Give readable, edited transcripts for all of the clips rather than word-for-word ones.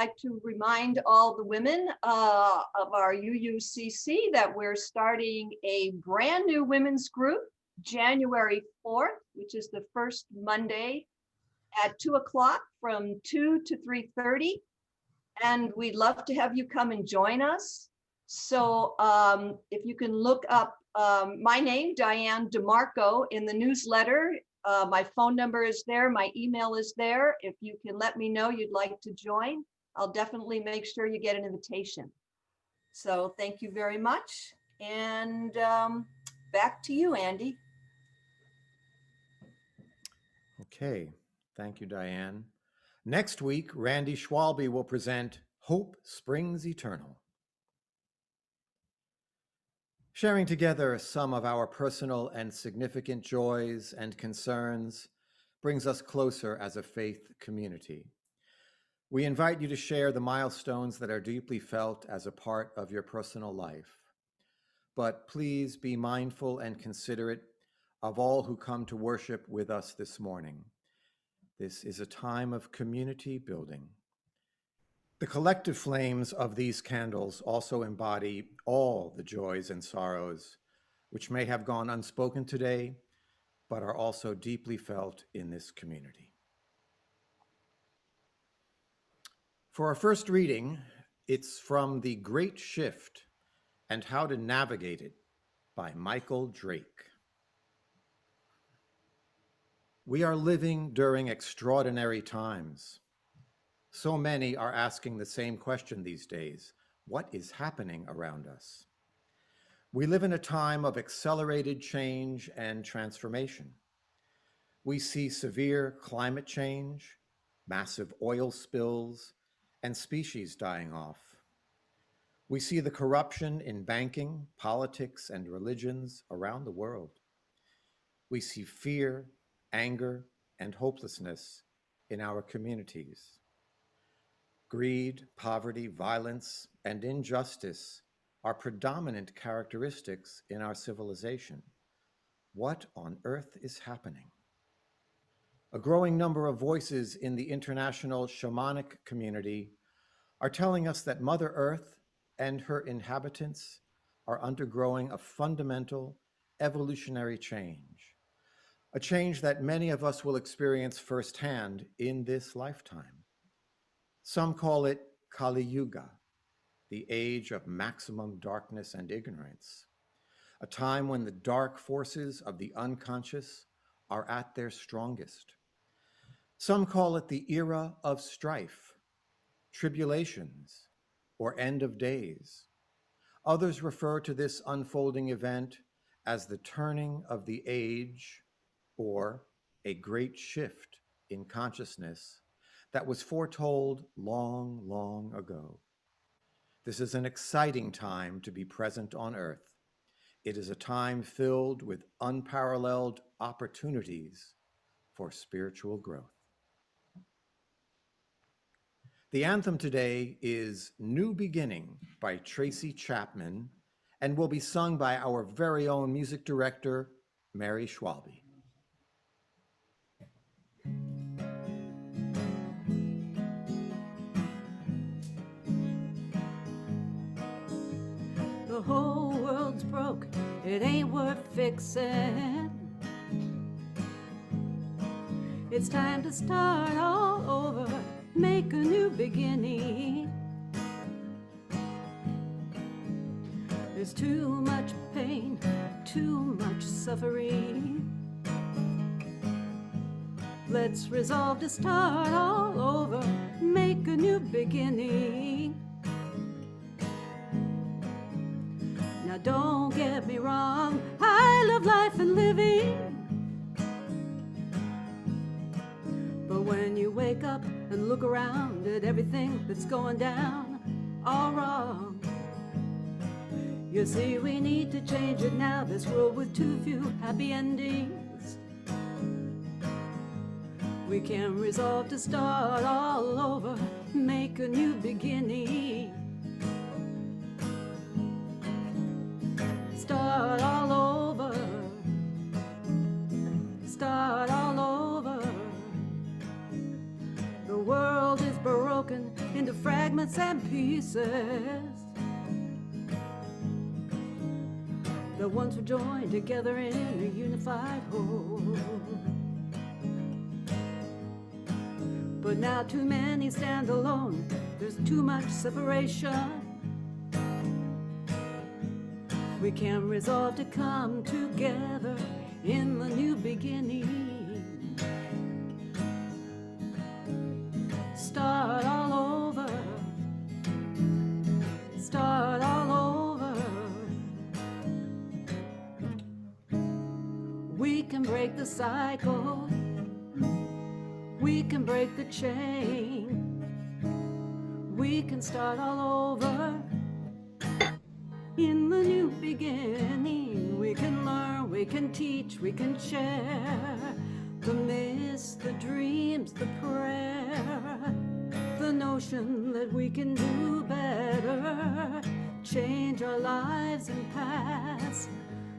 like to remind all the women of our UUCC that we're starting a brand new women's group January 4th, which is the first Monday at 2 o'clock from 2 to 3:30. And we'd love to have you come and join us. So if you can look up my name, Diane DeMarco, in the newsletter. My phone number is there. My email is there. If you can let me know you'd like to join, I'll definitely make sure you get an invitation. So thank you very much. And back to you, Andy. Okay, thank you, Diane. Next week, Randy Schwalbe will present Hope Springs Eternal. Sharing together some of our personal and significant joys and concerns brings us closer as a faith community. We invite you to share the milestones that are deeply felt as a part of your personal life. But please be mindful and considerate of all who come to worship with us this morning. This is a time of community building. The collective flames of these candles also embody all the joys and sorrows which may have gone unspoken today, but are also deeply felt in this community. For our first reading, it's from The Great Shift and How to Navigate It by Michael Drake. We are living during extraordinary times. So many are asking the same question these days: what is happening around us? We live in a time of accelerated change and transformation. We see severe climate change, massive oil spills, and species dying off. We see the corruption in banking, politics, and religions around the world. We see fear, anger, and hopelessness in our communities. Greed, poverty, violence, and injustice are predominant characteristics in our civilization. What on earth is happening? A growing number of voices in the international shamanic community are telling us that Mother Earth and her inhabitants are undergoing a fundamental evolutionary change, a change that many of us will experience firsthand in this lifetime. Some call it Kali Yuga, the age of maximum darkness and ignorance, a time when the dark forces of the unconscious are at their strongest. Some call it the era of strife, tribulations, or end of days. Others refer to this unfolding event as the turning of the age, or a great shift in consciousness that was foretold long, long ago. This is an exciting time to be present on Earth. It is a time filled with unparalleled opportunities for spiritual growth. The anthem today is New Beginning by Tracy Chapman and will be sung by our very own music director, Mary Schwalbe. The whole world's broke, it ain't worth fixing. It's time to start all over, make a new beginning. There's too much pain, too much suffering. Let's resolve to start all over, make a new beginning. Now don't get me wrong, I love life and living. But when you wake up and look around at everything that's going down, all wrong, you see we need to change it now, this world with too few happy endings. We can resolve to start all over, make a new beginning. Start all over, start all over. The world is broken into fragments and pieces. The ones were joined together in a unified whole. But now too many stand alone. There's too much separation. We can resolve to come together in the new beginning. Start all over. Start all over. We can break the cycle. We can break the chain. We can start all over in the new beginning. We can learn, we can teach, we can share the myths, the dreams, the prayer, the notion that we can do better, change our lives and past,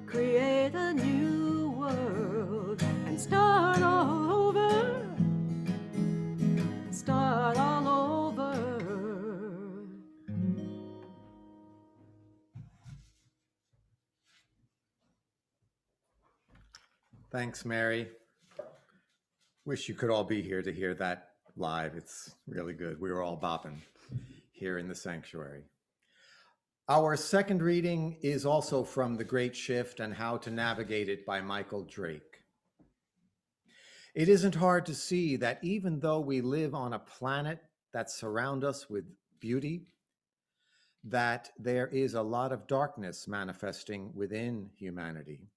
create a new world, and start all over. Start all over. Thanks, Mary. Wish you could all be here to hear that live. It's really good. We were all bopping here in the sanctuary. Our second reading is also from The Great Shift and How to Navigate It by Michael Drake. It isn't hard to see that even though we live on a planet that surrounds us with beauty, that there is a lot of darkness manifesting within humanity.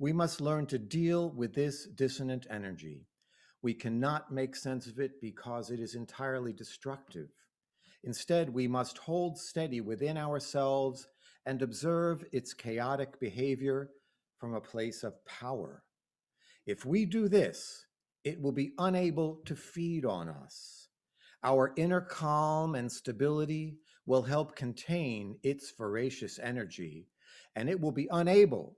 We must learn to deal with this dissonant energy. We cannot make sense of it because it is entirely destructive. Instead, we must hold steady within ourselves and observe its chaotic behavior from a place of power. If we do this, it will be unable to feed on us. Our inner calm and stability will help contain its voracious energy, and it will be unable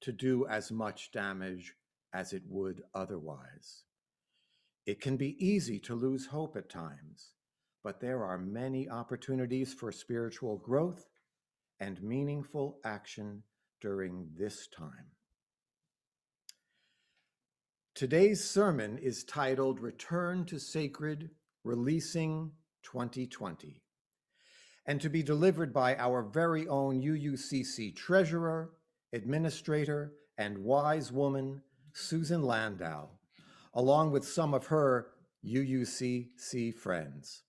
to do as much damage as it would otherwise. It can be easy to lose hope at times, but there are many opportunities for spiritual growth and meaningful action during this time. Today's sermon is titled Return to Sacred, Releasing 2020, and to be delivered by our very own UUCC treasurer, administrator, and wise woman, Susan Landau, along with some of her UUCC friends.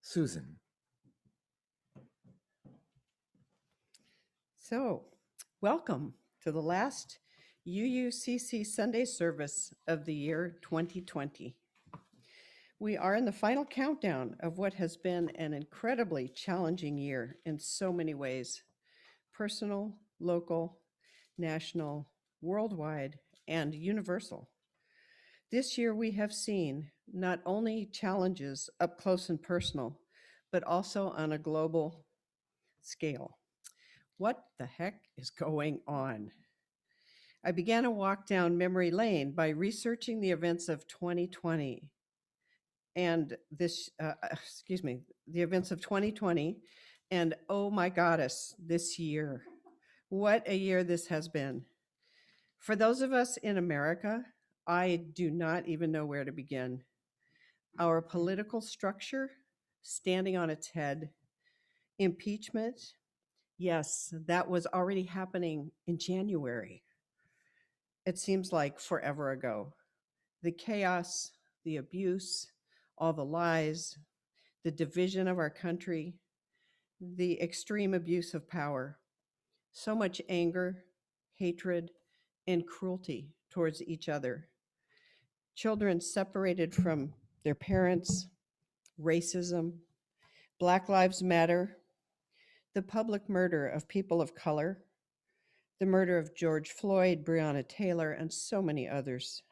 Susan. So, welcome to the last UUCC Sunday service of the year 2020. We are in the final countdown of what has been an incredibly challenging year in so many ways: personal, local, national, worldwide, and universal. This year we have seen not only challenges up close and personal, but also on a global scale. What the heck is going on? I began a walk down memory lane by researching the events of 2020 and the events of 2020, and oh my goddess, this year. What a year this has been. For those of us in America, I do not even know where to begin. Our political structure standing on its head, impeachment, yes, that was already happening in January. It seems like forever ago. The chaos, the abuse, all the lies, the division of our country, the extreme abuse of power, so much anger, hatred, and cruelty towards each other. Children separated from their parents, racism, Black Lives Matter, the public murder of people of color, the murder of George Floyd, Breonna Taylor, and so many others.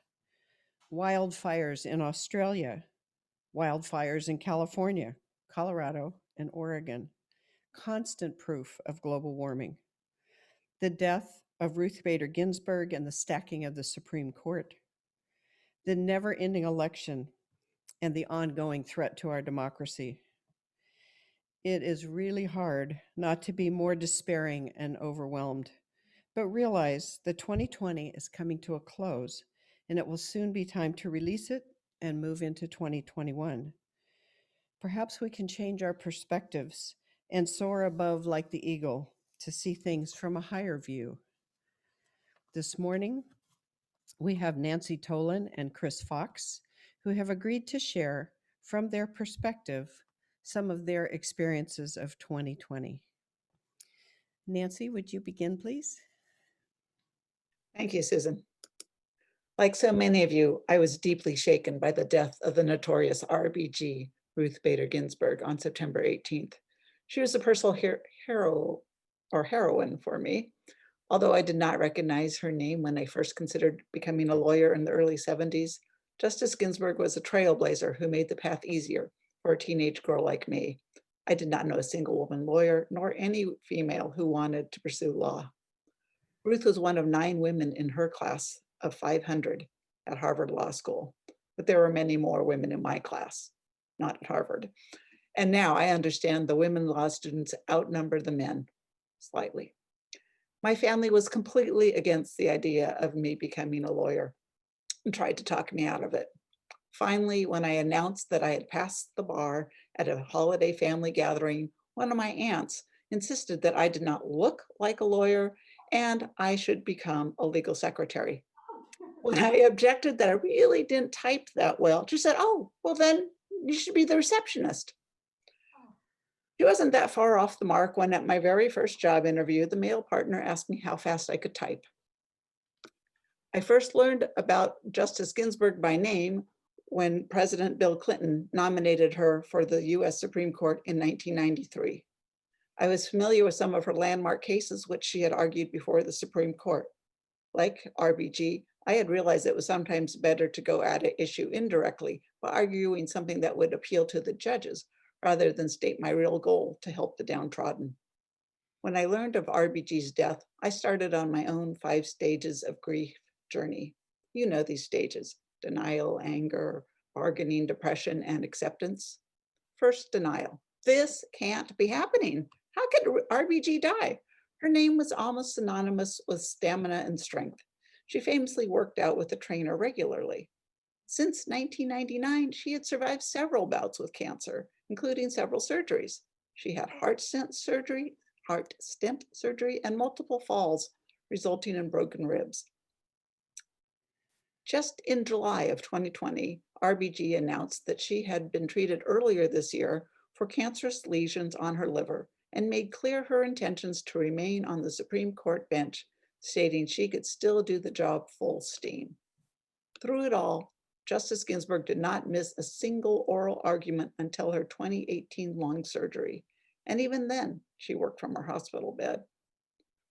Wildfires in Australia, wildfires in California, Colorado, and Oregon. Constant proof of global warming. The death of Ruth Bader Ginsburg and the stacking of the Supreme Court. The never-ending election and the ongoing threat to our democracy. It is really hard not to be more despairing and overwhelmed, but realize that 2020 is coming to a close and it will soon be time to release it and move into 2021. Perhaps we can change our perspectives and soar above like the eagle to see things from a higher view. This morning, we have Nancy Tolan and Chris Fox, who have agreed to share from their perspective some of their experiences of 2020. Nancy, would you begin, please? Thank you, Susan. Like so many of you, I was deeply shaken by the death of the notorious RBG, Ruth Bader Ginsburg, on September 18th. She was a personal heroine for me, although I did not recognize her name when I first considered becoming a lawyer in the early 70s. Justice Ginsburg was a trailblazer who made the path easier for a teenage girl like me. I did not know a single woman lawyer, nor any female who wanted to pursue law. Ruth was one of 9 women in her class of 500 at Harvard Law School, but there were many more women in my class, not at Harvard. And now I understand the women law students outnumber the men slightly. My family was completely against the idea of me becoming a lawyer and tried to talk me out of it. Finally, when I announced that I had passed the bar at a holiday family gathering, one of my aunts insisted that I did not look like a lawyer and I should become a legal secretary. When I objected that I really didn't type that well, she said, "Oh, well then you should be the receptionist." She wasn't that far off the mark when at my very first job interview, the male partner asked me how fast I could type. I first learned about Justice Ginsburg by name when President Bill Clinton nominated her for the US Supreme Court in 1993. I was familiar with some of her landmark cases, which she had argued before the Supreme Court. Like RBG, I had realized it was sometimes better to go at an issue indirectly by arguing something that would appeal to the judges, rather than state my real goal to help the downtrodden. When I learned of RBG's death, I started on my own 5 stages of grief journey. You know these stages: denial, anger, bargaining, depression, and acceptance. First, denial. This can't be happening. How could RBG die? Her name was almost synonymous with stamina and strength. She famously worked out with a trainer regularly. Since 1999, she had survived several bouts with cancer, including several surgeries. She had heart stent surgery, and multiple falls, resulting in broken ribs. Just in July of 2020, RBG announced that she had been treated earlier this year for cancerous lesions on her liver and made clear her intentions to remain on the Supreme Court bench, stating she could still do the job full steam. Through it all, Justice Ginsburg did not miss a single oral argument until her 2018 lung surgery, and even then, she worked from her hospital bed.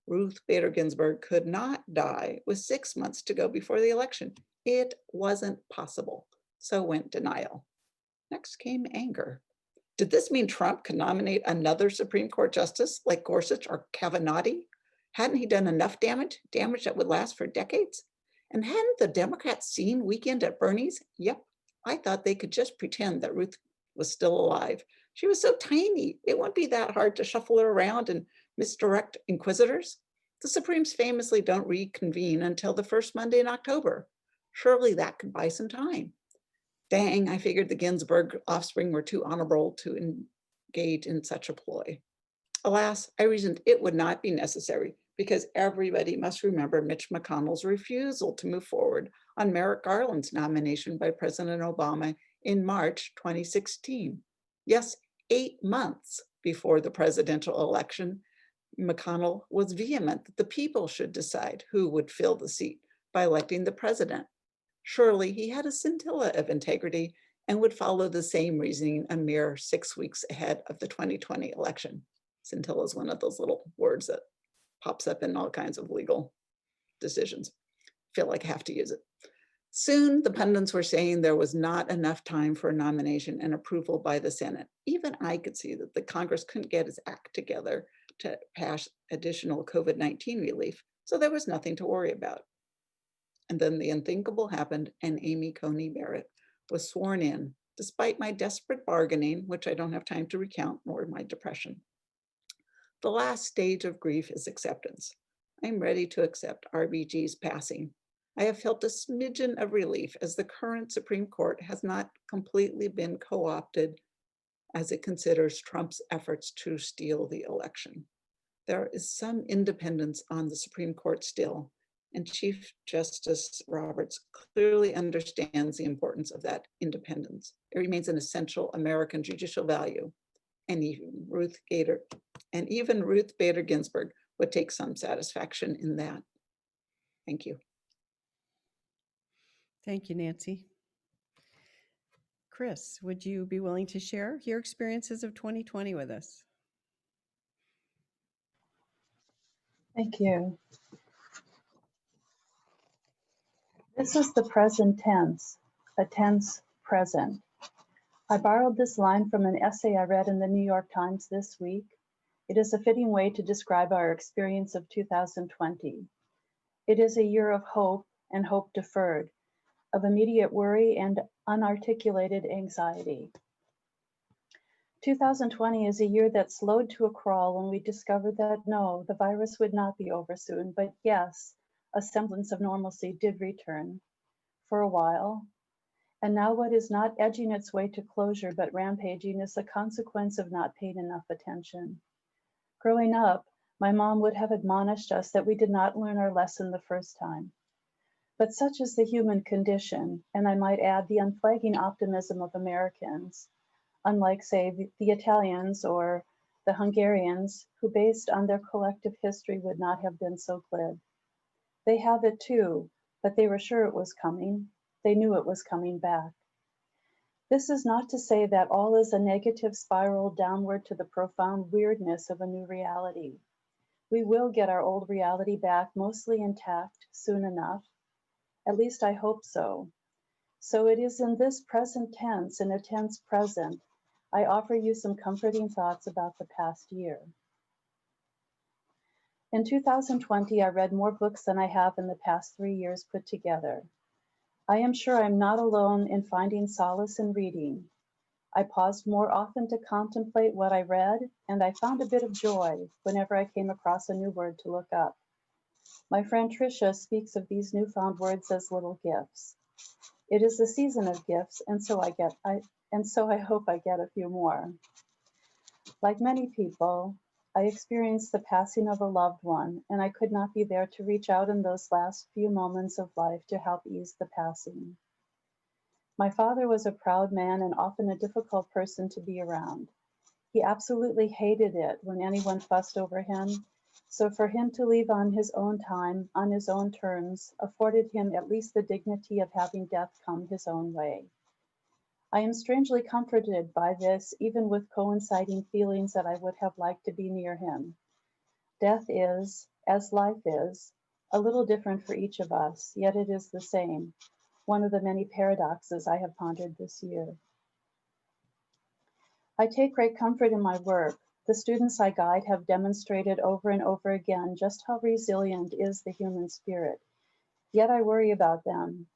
Ruth Bader Ginsburg could not die with 6 months to go before the election. It wasn't possible. So went denial. Next came anger. Did this mean Trump could nominate another Supreme Court justice like Gorsuch or Kavanaugh? Hadn't he done enough damage that would last for decades? And hadn't the Democrats seen Weekend at Bernie's? Yep, I thought they could just pretend that Ruth was still alive. She was so tiny, it wouldn't be that hard to shuffle her around and misdirect inquisitors. The Supremes famously don't reconvene until the first Monday in October. Surely that could buy some time. Dang, I figured the Ginsburg offspring were too honorable to engage in such a ploy. Alas, I reasoned it would not be necessary because everybody must remember Mitch McConnell's refusal to move forward on Merrick Garland's nomination by President Obama in March 2016. Yes, 8 months before the presidential election, McConnell was vehement that the people should decide who would fill the seat by electing the president. Surely he had a scintilla of integrity and would follow the same reasoning a mere 6 weeks ahead of the 2020 election. Scintilla is one of those little words that pops up in all kinds of legal decisions. Feel like I have to use it. Soon, the pundits were saying there was not enough time for a nomination and approval by the Senate. Even I could see that the Congress couldn't get its act together to pass additional COVID-19 relief, so there was nothing to worry about. And then the unthinkable happened, and Amy Coney Barrett was sworn in despite my desperate bargaining, which I don't have time to recount, nor my depression. The last stage of grief is acceptance. I'm ready to accept RBG's passing. I have felt a smidgen of relief as the current Supreme Court has not completely been co-opted as it considers Trump's efforts to steal the election. There is some independence on the Supreme Court still, and Chief Justice Roberts clearly understands the importance of that independence. It remains an essential American judicial value, and even Ruth Bader Ginsburg would take some satisfaction in that. Thank you. Thank you, Nancy. Chris, would you be willing to share your experiences of 2020 with us? Thank you. This is the present tense, a tense present. I borrowed this line from an essay I read in the New York Times this week. It is a fitting way to describe our experience of 2020. It is a year of hope and hope deferred, of immediate worry and unarticulated anxiety. 2020 is a year that slowed to a crawl when we discovered that no, the virus would not be over soon, but yes, a semblance of normalcy did return for a while. And now what is not edging its way to closure but rampaging is the consequence of not paying enough attention. Growing up, my mom would have admonished us that we did not learn our lesson the first time. But such is the human condition, and I might add the unflagging optimism of Americans, unlike, say, the Italians or the Hungarians, who based on their collective history would not have been so glib. They have it too, but they were sure it was coming. They knew it was coming back. This is not to say that all is a negative spiral downward to the profound weirdness of a new reality. We will get our old reality back mostly intact soon enough. At least I hope so. So it is in this present tense, in a tense present, I offer you some comforting thoughts about the past year. In 2020, I read more books than I have in the past 3 years put together. I am sure I'm not alone in finding solace in reading. I paused more often to contemplate what I read, and I found a bit of joy whenever I came across a new word to look up. My friend Tricia speaks of these newfound words as little gifts. It is the season of gifts, and so I hope I get a few more. Like many people, I experienced the passing of a loved one, and I could not be there to reach out in those last few moments of life to help ease the passing. My father was a proud man and often a difficult person to be around. He absolutely hated it when anyone fussed over him, so for him to leave on his own time, on his own terms, afforded him at least the dignity of having death come his own way. I am strangely comforted by this, even with coinciding feelings that I would have liked to be near him. Death is, as life is, a little different for each of us, yet it is the same, one of the many paradoxes I have pondered this year. I take great comfort in my work. The students I guide have demonstrated over and over again just how resilient is the human spirit. Yet I worry about them.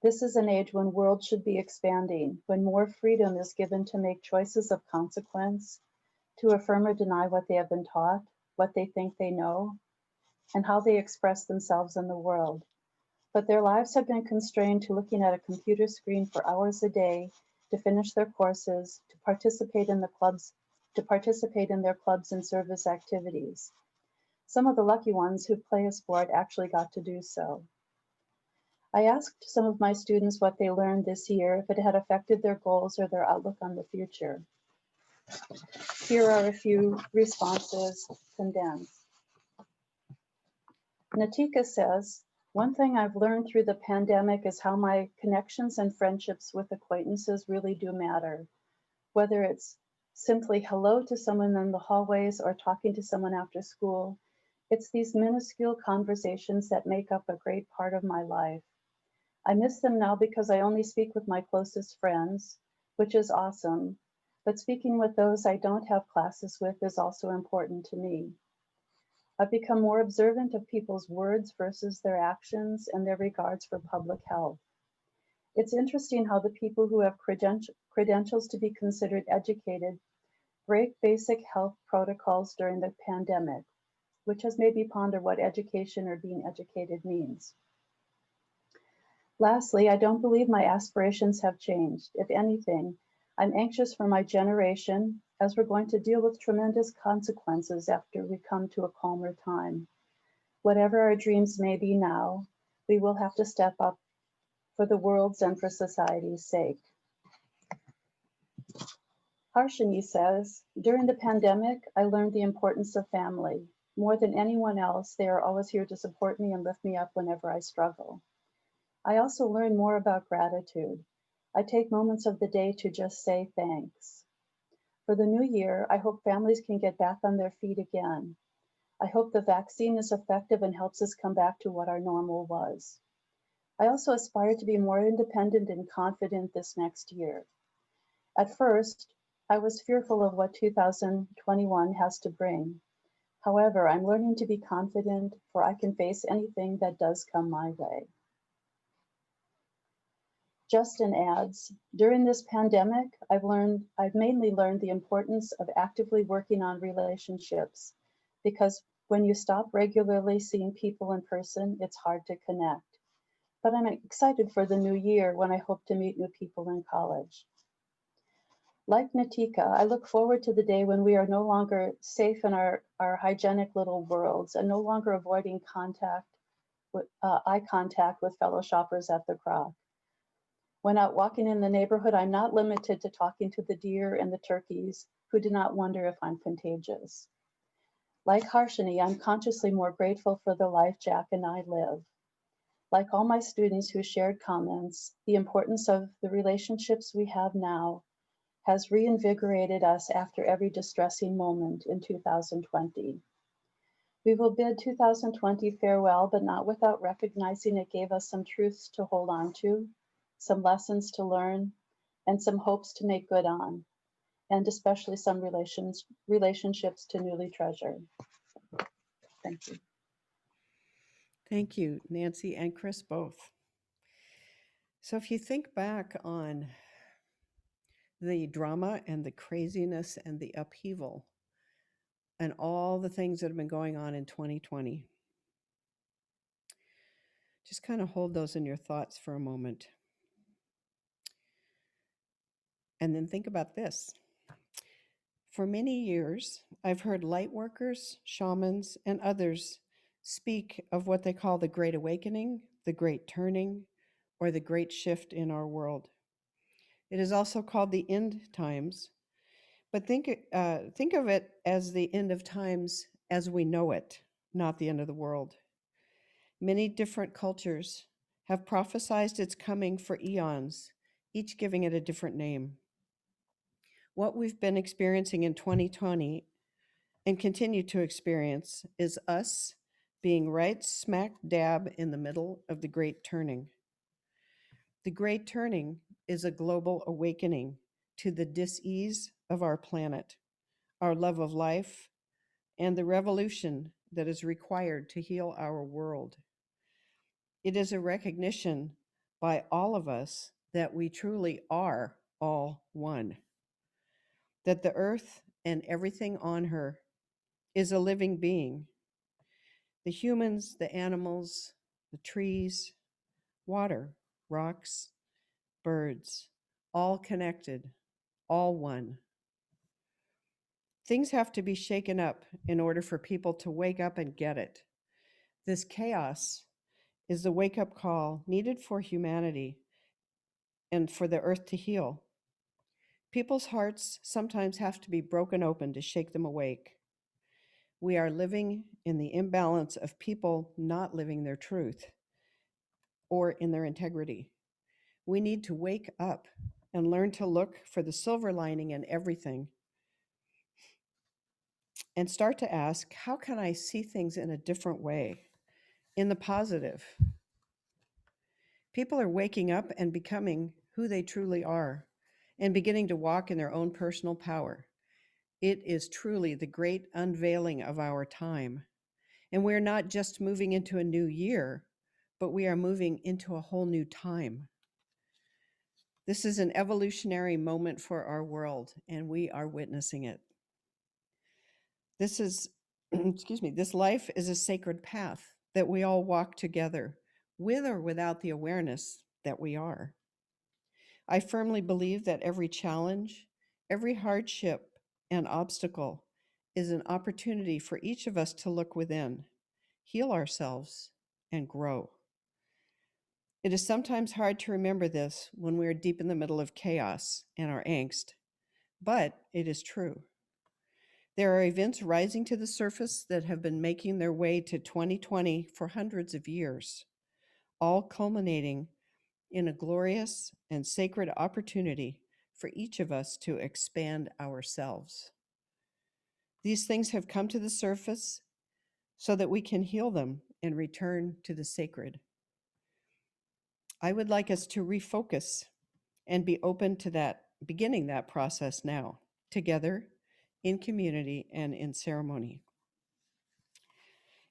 This is an age when worlds should be expanding, when more freedom is given to make choices of consequence, to affirm or deny what they have been taught, what they think they know, and how they express themselves in the world. But their lives have been constrained to looking at a computer screen for hours a day, to finish their courses, to participate in their clubs and service activities. Some of the lucky ones who play a sport actually got to do so. I asked some of my students what they learned this year, if it had affected their goals or their outlook on the future. Here are a few responses condensed. Natika says, one thing I've learned through the pandemic is how my connections and friendships with acquaintances really do matter. Whether it's simply hello to someone in the hallways or talking to someone after school, it's these minuscule conversations that make up a great part of my life. I miss them now because I only speak with my closest friends, which is awesome, but speaking with those I don't have classes with is also important to me. I've become more observant of people's words versus their actions and their regards for public health. It's interesting how the people who have credentials to be considered educated break basic health protocols during the pandemic, which has made me ponder what education or being educated means. Lastly, I don't believe my aspirations have changed. If anything, I'm anxious for my generation as we're going to deal with tremendous consequences after we come to a calmer time. Whatever our dreams may be now, we will have to step up for the world's and for society's sake. Harshini says, during the pandemic, I learned the importance of family. More than anyone else, they are always here to support me and lift me up whenever I struggle. I also learned more about gratitude. I take moments of the day to just say thanks. For the new year, I hope families can get back on their feet again. I hope the vaccine is effective and helps us come back to what our normal was. I also aspire to be more independent and confident this next year. At first, I was fearful of what 2021 has to bring. However, I'm learning to be confident, for I can face anything that does come my way. Justin adds, during this pandemic, I've mainly learned the importance of actively working on relationships, because when you stop regularly seeing people in person, it's hard to connect. But I'm excited for the new year when I hope to meet new people in college. Like Natika, I look forward to the day when we are no longer safe in our hygienic little worlds and no longer avoiding eye contact with fellow shoppers at the Croc. When out walking in the neighborhood, I'm not limited to talking to the deer and the turkeys who do not wonder if I'm contagious. Like Harshini, I'm consciously more grateful for the life Jack and I live. Like all my students who shared comments, the importance of the relationships we have now has reinvigorated us after every distressing moment in 2020. We will bid 2020 farewell, but not without recognizing it gave us some truths to hold on to, some lessons to learn, and some hopes to make good on, and especially some relationships to newly treasure. Thank you. Thank you, Nancy and Chris, both. So if you think back on the drama and the craziness and the upheaval and all the things that have been going on in 2020, just kind of hold those in your thoughts for a moment. And then think about this. For many years, I've heard light workers, shamans, and others speak of what they call the Great Awakening, the Great Turning, or the Great Shift in our world. It is also called the end times, but think of it as the end of times as we know it, not the end of the world. Many different cultures have prophesied its coming for eons, each giving it a different name. What we've been experiencing in 2020 and continue to experience is us being right smack dab in the middle of the Great Turning. The Great Turning is a global awakening to the dis-ease of our planet, our love of life, and the revolution that is required to heal our world. It is a recognition by all of us that we truly are all one, that the earth and everything on her is a living being. The humans, the animals, the trees, water, rocks, birds, all connected, all one. Things have to be shaken up in order for people to wake up and get it. This chaos is the wake-up call needed for humanity and for the earth to heal. People's hearts sometimes have to be broken open to shake them awake. We are living in the imbalance of people not living their truth or in their integrity. We need to wake up and learn to look for the silver lining in everything and start to ask, how can I see things in a different way, in the positive? People are waking up and becoming who they truly are and beginning to walk in their own personal power. It is truly the great unveiling of our time. And we're not just moving into a new year, but we are moving into a whole new time. This is an evolutionary moment for our world, and we are witnessing it. This is, excuse me, this life is a sacred path that we all walk together, with or without the awareness that we are. I firmly believe that every challenge, every hardship and obstacle is an opportunity for each of us to look within, heal ourselves, and grow. It is sometimes hard to remember this when we are deep in the middle of chaos and our angst, but it is true. There are events rising to the surface that have been making their way to 2020 for hundreds of years, all culminating in a glorious and sacred opportunity for each of us to expand ourselves. These things have come to the surface so that we can heal them and return to the sacred. I would like us to refocus and be open to that, beginning that process now, together, in community, and in ceremony.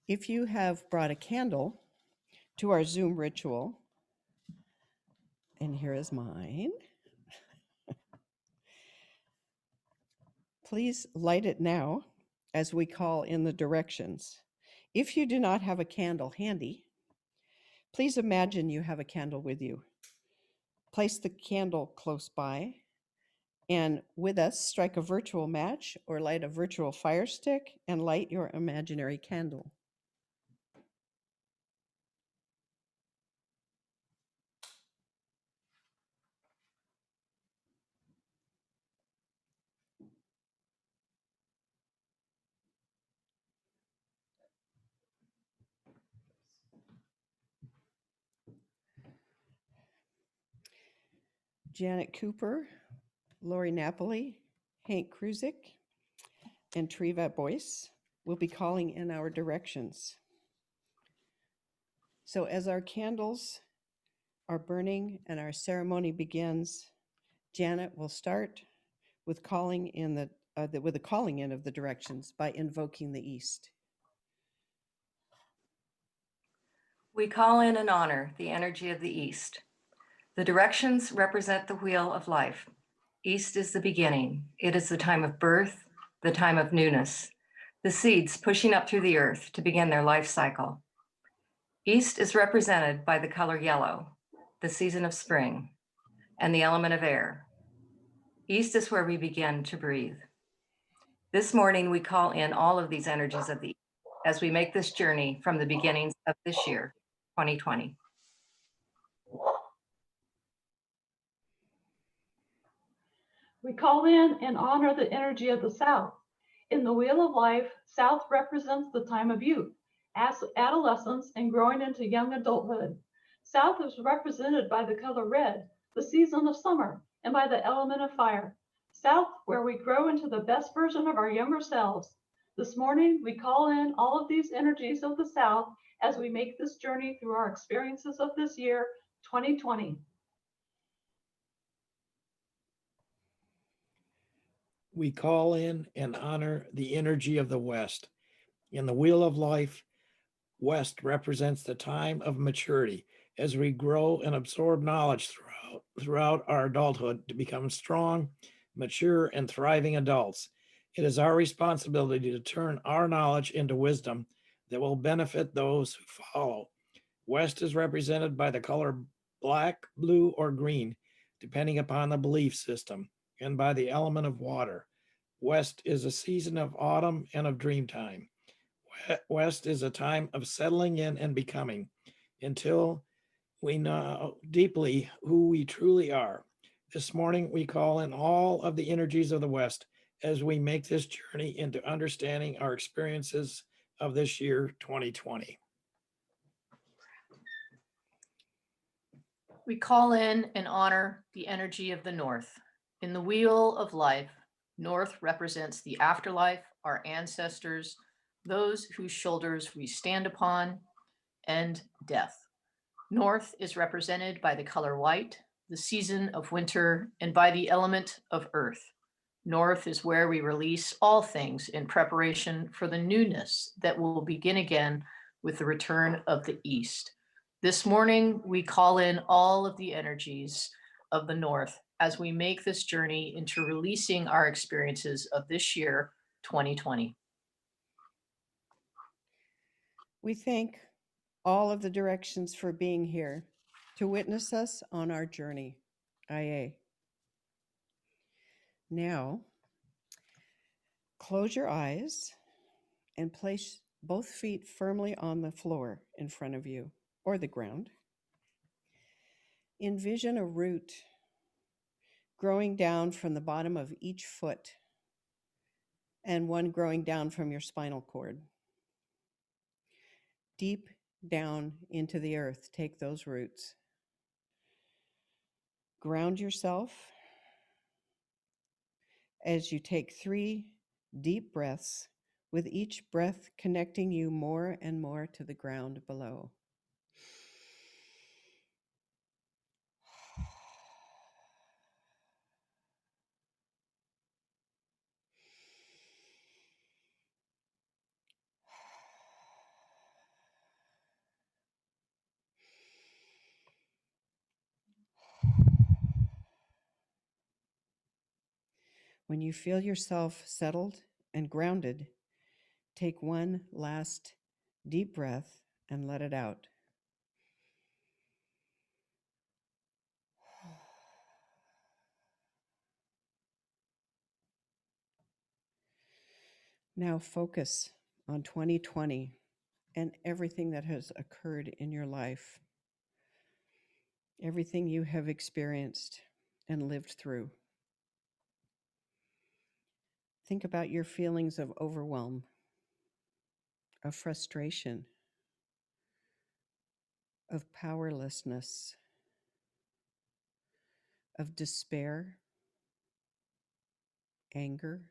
If you have brought a candle to our Zoom ritual, and here is mine, please light it now as we call in the directions. If you do not have a candle handy, please imagine you have a candle with you. Place the candle close by, and with us, strike a virtual match or light a virtual fire stick and light your imaginary candle. Janet Cooper, Lori Napoli, Hank Kruzik, and Treva Boyce will be calling in our directions. So as our candles are burning and our ceremony begins, Janet will start with calling in the calling in of the directions by invoking the East. We call in and honor the energy of the East. The directions represent the wheel of life. East is the beginning. It is the time of birth, the time of newness, the seeds pushing up through the earth to begin their life cycle. East is represented by the color yellow, the season of spring, and the element of air. East is where we begin to breathe. This morning, we call in all of these energies of the East as we make this journey from the beginnings of this year, 2020. We call in and honor the energy of the South. In the Wheel of Life, South represents the time of youth, adolescence, and growing into young adulthood. South is represented by the color red, the season of summer, and by the element of fire. South, where we grow into the best version of our younger selves. This morning, we call in all of these energies of the South as we make this journey through our experiences of this year, 2020. We call in and honor the energy of the West. In the Wheel of Life, West represents the time of maturity as we grow and absorb knowledge throughout our adulthood to become strong, mature, and thriving adults. It is our responsibility to turn our knowledge into wisdom that will benefit those who follow. West is represented by the color black, blue, or green, depending upon the belief system, and by the element of water. West is a season of autumn and of dream time. West is a time of settling in and becoming until we know deeply who we truly are. This morning, we call in all of the energies of the West as we make this journey into understanding our experiences of this year, 2020. We call in and honor the energy of the North. In the Wheel of Life, North represents the afterlife, our ancestors, those whose shoulders we stand upon, and death. North is represented by the color white, the season of winter, and by the element of earth. North is where we release all things in preparation for the newness that will begin again with the return of the East. This morning, we call in all of the energies of the North as we make this journey into releasing our experiences of this year, 2020. We thank all of the directions for being here to witness us on our journey. IA. Now, close your eyes and place both feet firmly on the floor in front of you or the ground. Envision a root growing down from the bottom of each foot and one growing down from your spinal cord. Deep down into the earth, take those roots. Ground yourself as you take 3 deep breaths, with each breath connecting you more and more to the ground below. When you feel yourself settled and grounded, take one last deep breath and let it out. Now focus on 2020 and everything that has occurred in your life, everything you have experienced and lived through. Think about your feelings of overwhelm, of frustration, of powerlessness, of despair, anger,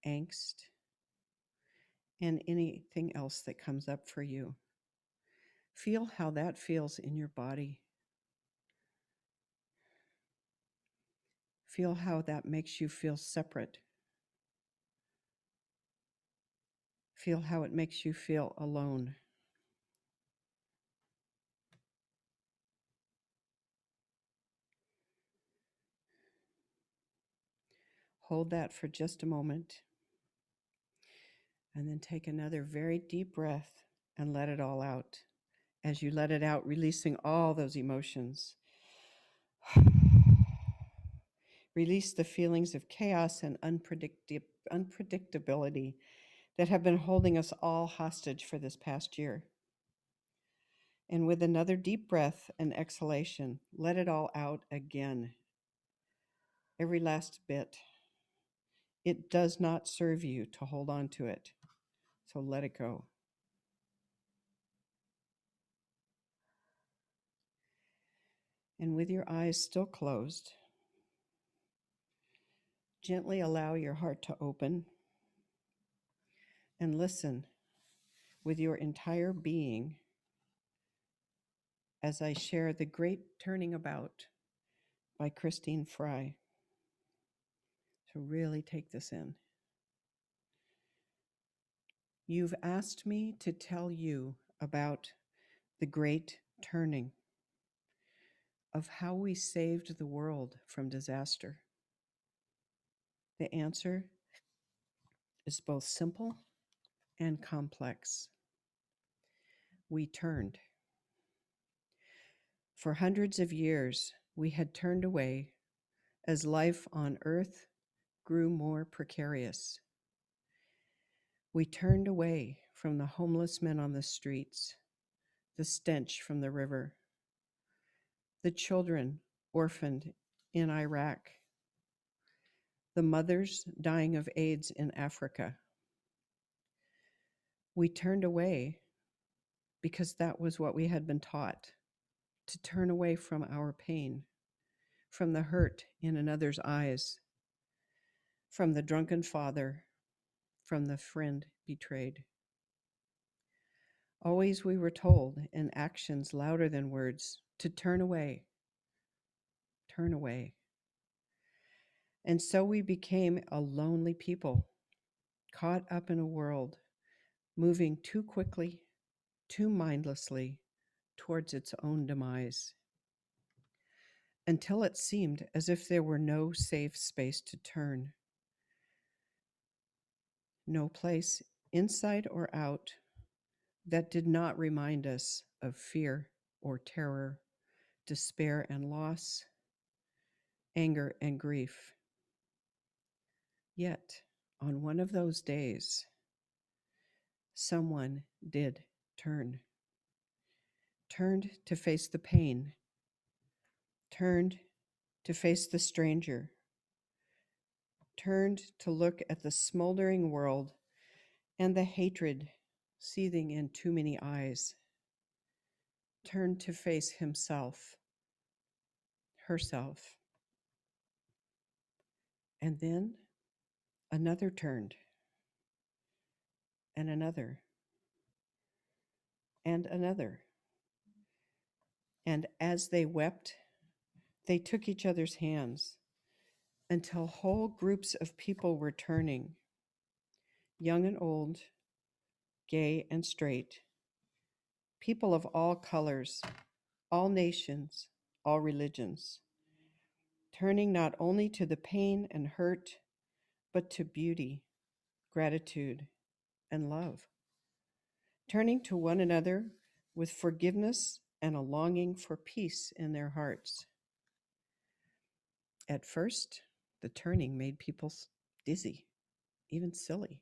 angst, and anything else that comes up for you. Feel how that feels in your body. Feel how that makes you feel separate. Feel how it makes you feel alone. Hold that for just a moment, and then take another very deep breath and let it all out. As you let it out, releasing all those emotions. Release the feelings of chaos and unpredictability that have been holding us all hostage for this past year. And with another deep breath and exhalation, let it all out again. Every last bit. It does not serve you to hold on to it, so let it go. And with your eyes still closed, gently allow your heart to open and listen with your entire being as I share The Great Turning About by Christine Fry. So really take this in. You've asked me to tell you about the great turning, of how we saved the world from disaster. The answer is both simple and complex. We turned. For hundreds of years, we had turned away as life on Earth grew more precarious. We turned away from the homeless men on the streets, the stench from the river, the children orphaned in Iraq, the mothers dying of AIDS in Africa. We turned away because that was what we had been taught, to turn away from our pain, from the hurt in another's eyes, from the drunken father, from the friend betrayed. Always we were told, in actions louder than words, to turn away, turn away. And so we became a lonely people, caught up in a world moving too quickly, too mindlessly towards its own demise. until it seemed as if there were no safe space to turn, no place, inside or out, that did not remind us of fear or terror, despair and loss, anger and grief. Yet, on one of those days, someone did turn, turned to face the pain, turned to face the stranger, turned to look at the smoldering world and the hatred seething in too many eyes, turned to face himself, herself. And then another turned, and another, and another. And as they wept, they took each other's hands until whole groups of people were turning, young and old, gay and straight, people of all colors, all nations, all religions, turning not only to the pain and hurt, but to beauty, gratitude, and love, turning to one another with forgiveness and a longing for peace in their hearts. At first, the turning made people dizzy, even silly.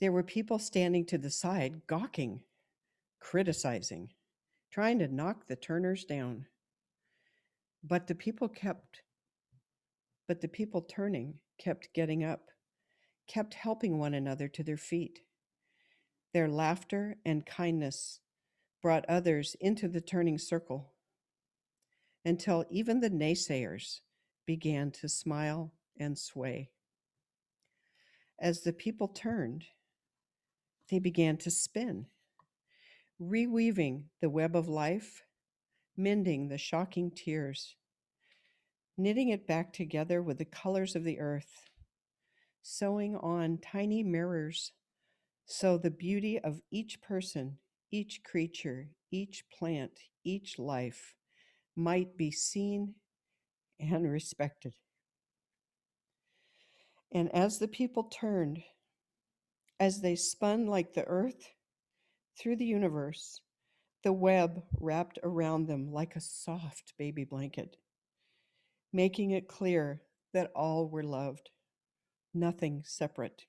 There were people standing to the side, gawking, criticizing, trying to knock the turners down. But the people turning kept getting up, kept helping one another to their feet. Their laughter and kindness brought others into the turning circle until even the naysayers began to smile and sway. As the people turned, they began to spin, reweaving the web of life, mending the shocking tears, knitting it back together with the colors of the earth, sewing on tiny mirrors so the beauty of each person, each creature, each plant, each life might be seen and respected. And as the people turned, as they spun like the earth through the universe, the web wrapped around them like a soft baby blanket, making it clear that all were loved, nothing separate.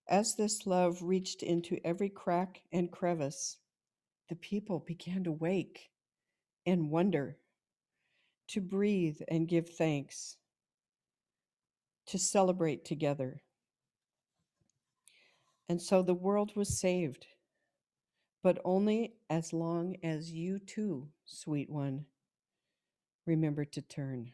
As this love reached into every crack and crevice, the people began to wake and wonder, to breathe and give thanks, to celebrate together. And so the world was saved, but only as long as you too, sweet one, remember to turn.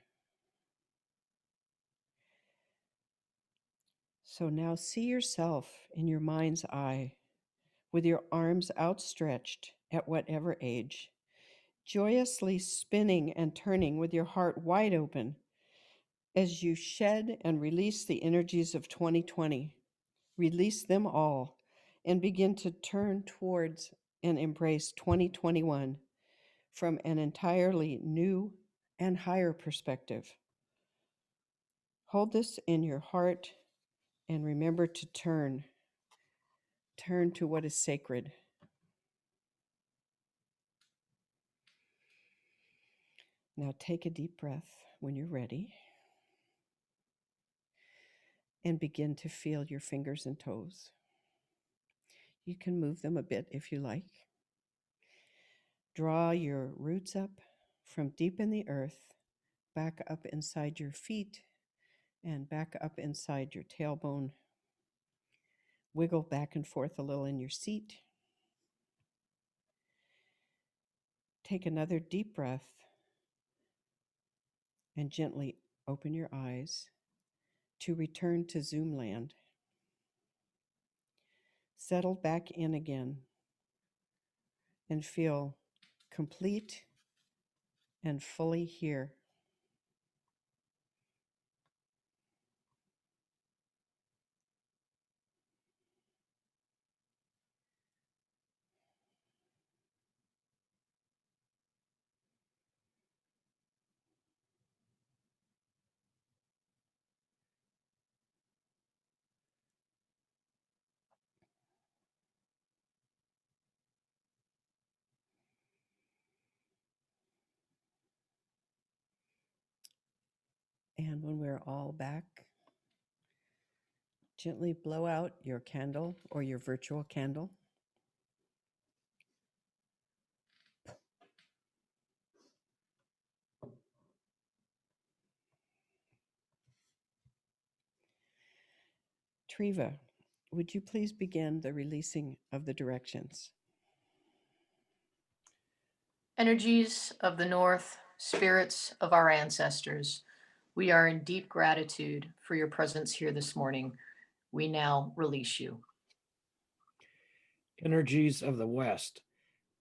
So now see yourself in your mind's eye, with your arms outstretched at whatever age, joyously spinning and turning with your heart wide open as you shed and release the energies of 2020. Release them all and begin to turn towards and embrace 2021 from an entirely new and higher perspective. Hold this in your heart and remember to turn. Turn to what is sacred. Now take a deep breath when you're ready and begin to feel your fingers and toes. You can move them a bit if you like. Draw your roots up from deep in the earth, back up inside your feet, and back up inside your tailbone. Wiggle back and forth a little in your seat. Take another deep breath and gently open your eyes to return to Zoom land. Settle back in again and feel complete and fully here. And when we're all back, gently blow out your candle or your virtual candle. Treva, would you please begin the releasing of the directions? Energies of the North, spirits of our ancestors, we are in deep gratitude for your presence here this morning. We now release you. Energies of the West,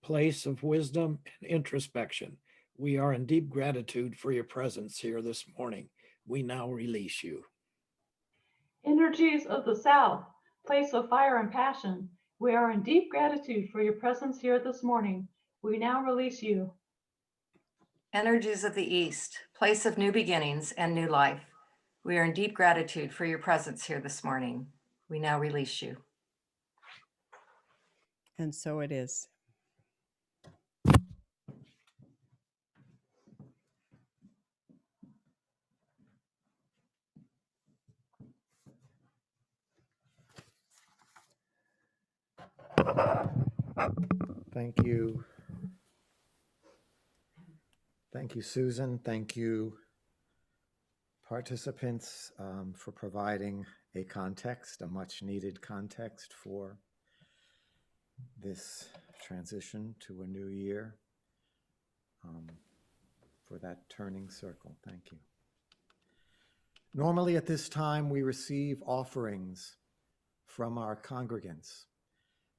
place of wisdom and introspection, we are in deep gratitude for your presence here this morning. We now release you. Energies of the South, place of fire and passion, we are in deep gratitude for your presence here this morning. We now release you. Energies of the East, place of new beginnings and new life, we are in deep gratitude for your presence here this morning. We now release you. And so it is. Thank you. Thank you, Susan. Thank you, participants, for providing a context, a much needed context for this transition to a new year, for that turning circle. Thank you. Normally at this time, we receive offerings from our congregants.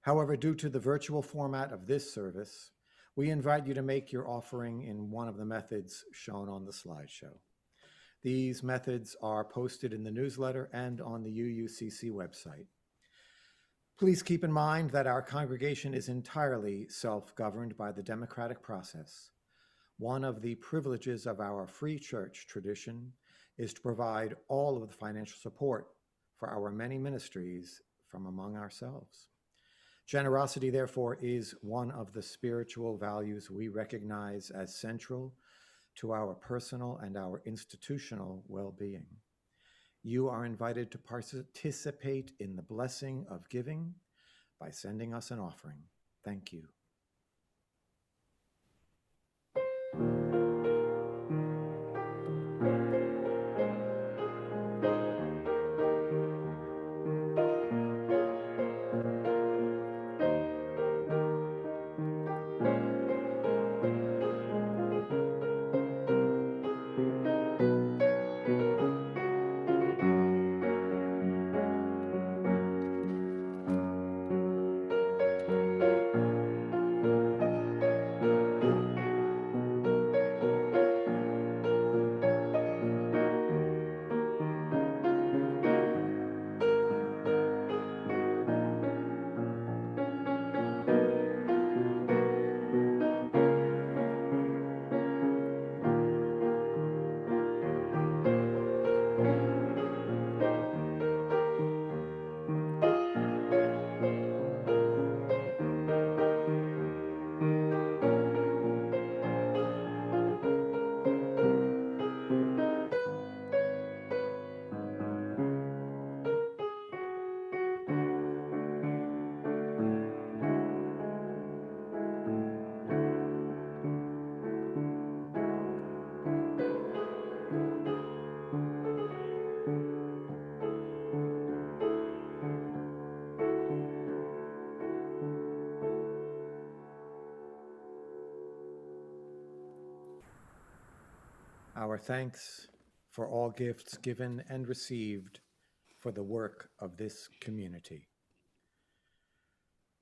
However, due to the virtual format of this service, we invite you to make your offering in one of the methods shown on the slideshow. These methods are posted in the newsletter and on the UUCC website. Please keep in mind that our congregation is entirely self-governed by the democratic process. One of the privileges of our free church tradition is to provide all of the financial support for our many ministries from among ourselves. Generosity, therefore, is one of the spiritual values we recognize as central to our personal and our institutional well-being. You are invited to participate in the blessing of giving by sending us an offering. Thank you. Our thanks for all gifts given and received for the work of this community.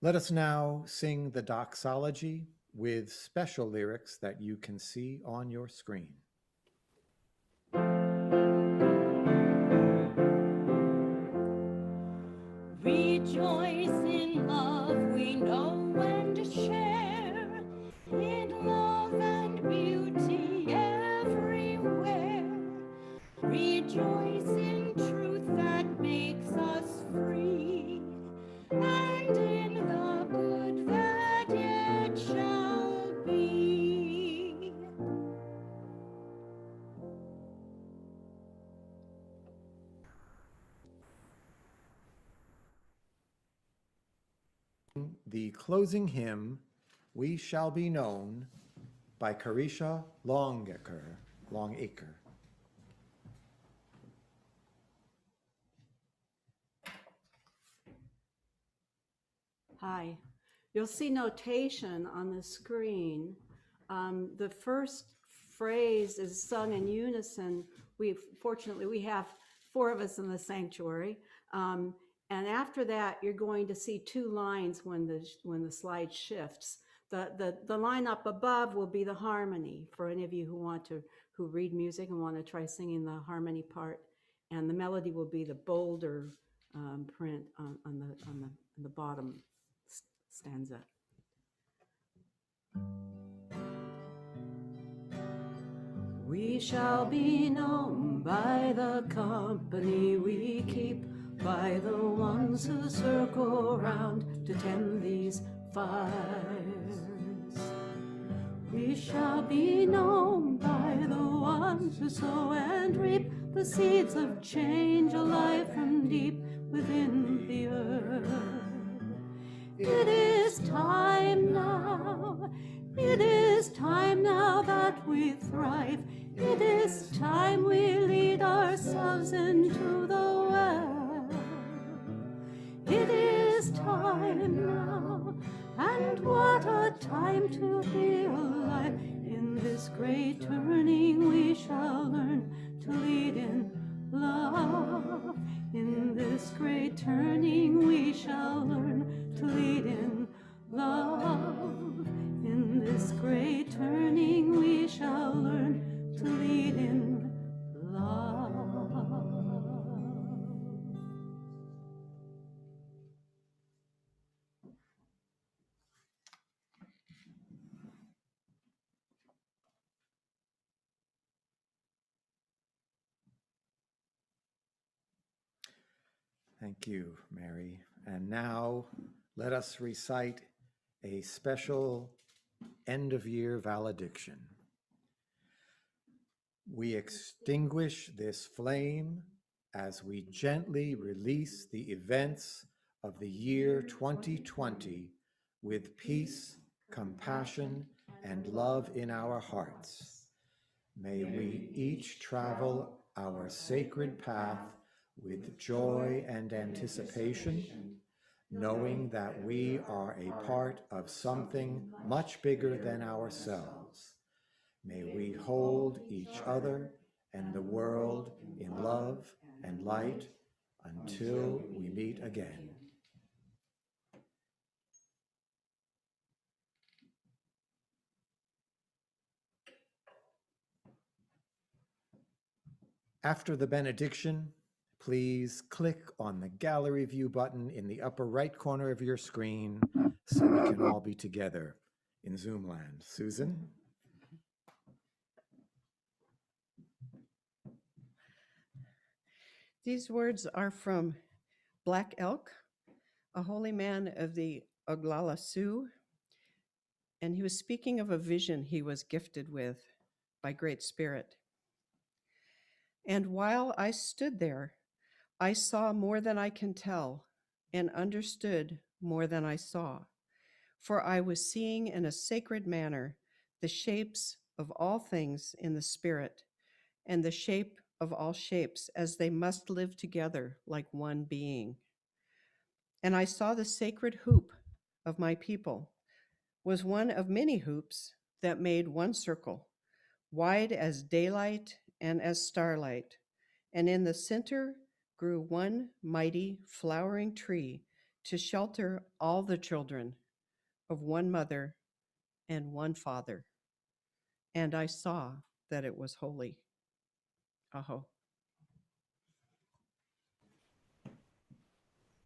Let us now sing the doxology with special lyrics that you can see on your screen. Rejoice in love we know and share, in love and beauty everywhere. Rejoice in truth that makes us free, and in the good that yet shall be. the closing hymn, We Shall Be Known, by Carisha Longacre. Hi. You'll see notation on the screen. The first phrase is sung in unison. Fortunately, we have 4 of us in the sanctuary. And after that, you're going to see 2 lines when the slide shifts. The line up above will be the harmony for any of you who read music and want to try singing the harmony part. And the melody will be the bolder print on the bottom stanza. We shall be known by the company we keep, by the ones who circle round to tend these fires. We shall be known by the ones who sow and reap the seeds of change alive from deep within the earth. It is time now, it is time now that we thrive. It is time we lead ourselves into the well. It is time now, and what a time to be alive. In this great turning we shall learn to lead in love. In this great turning we shall learn to lead in love. In this great turning we shall learn to lead in love. Thank you, Mary. And now let us recite a special end-of-year valediction. We extinguish this flame as we gently release the events of the year 2020 with peace, compassion, and love in our hearts. May we each travel our sacred path with joy and anticipation, knowing that we are a part of something much bigger than ourselves. May we hold each other and the world in love and light until we meet again. After the benediction, please click on the gallery view button in the upper right corner of your screen so we can all be together in Zoom land. Susan? These words are from Black Elk, a holy man of the Oglala Sioux, and he was speaking of a vision he was gifted with by Great Spirit. And while I stood there, I saw more than I can tell and understood more than I saw, for I was seeing in a sacred manner the shapes of all things in the Spirit and the shape of all shapes as they must live together like one being. And I saw the sacred hoop of my people was one of many hoops that made one circle, wide as daylight and as starlight. And in the center grew one mighty flowering tree to shelter all the children of one mother and one father. And I saw that it was holy. Aho.